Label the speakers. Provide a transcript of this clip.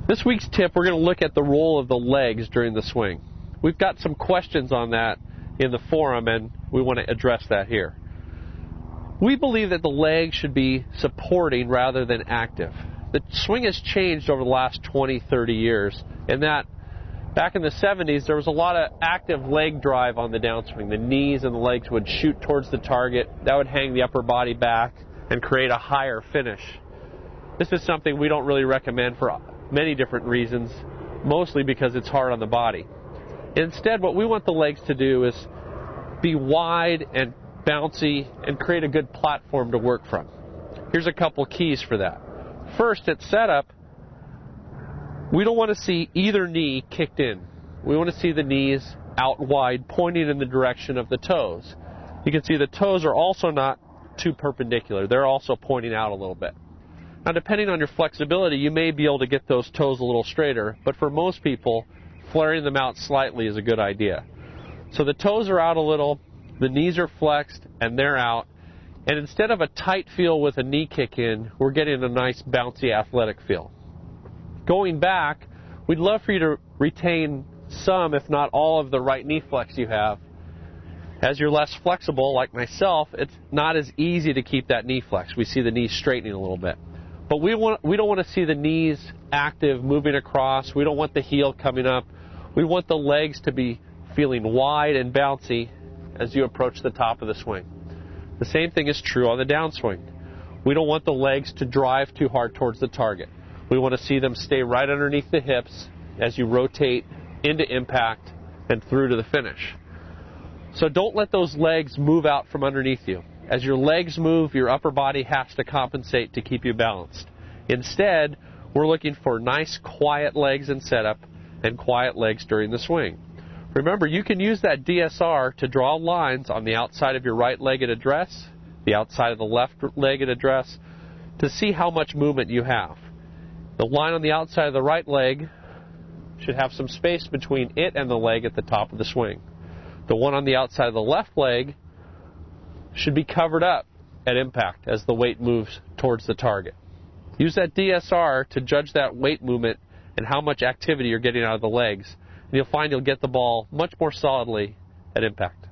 Speaker 1: This week's tip, we're going to look at the role of the legs during the swing. We've got some questions on that in the forum, and we want to address that here. We believe that the legs should be supporting rather than active. The swing has changed over the last 20, 30 years, and that back in the 70s, there was a lot of active leg drive on the downswing. The knees and the legs would shoot towards the target. That would hang the upper body back and create a higher finish. This is something we don't really recommend for many different reasons, mostly because it's hard on the body. Instead, what we want the legs to do is be wide and bouncy and create a good platform to work from. Here's a couple keys for that. First, at setup, we don't want to see either knee kicked in. We want to see the knees out wide, pointing in the direction of the toes. You can see the toes are also not too perpendicular. They're also pointing out a little bit. Now, depending on your flexibility, you may be able to get those toes a little straighter, but for most people, flaring them out slightly is a good idea. So the toes are out a little, the knees are flexed, and they're out. And instead of a tight feel with a knee kick in, we're getting a nice bouncy athletic feel. Going back, we'd love for you to retain some, if not all, of the right knee flex you have. As you're less flexible, like myself, it's not as easy to keep that knee flex. We see the knees straightening a little bit. But we don't want to see the knees active, moving across. We don't want the heel coming up. We want the legs to be feeling wide and bouncy as you approach the top of the swing. The same thing is true on the downswing. We don't want the legs to drive too hard towards the target. We want to see them stay right underneath the hips as you rotate into impact and through to the finish. So don't let those legs move out from underneath you. As your legs move, your upper body has to compensate to keep you balanced. Instead, we're looking for nice, quiet legs in setup and quiet legs during the swing. Remember, you can use that DSR to draw lines on the outside of your right leg at address, the outside of the left leg at address, to see how much movement you have. The line on the outside of the right leg should have some space between it and the leg at the top of the swing. The one on the outside of the left leg should be covered up at impact as the weight moves towards the target. Use that DSR to judge that weight movement and how much activity you're getting out of the legs, and you'll find you'll get the ball much more solidly at impact.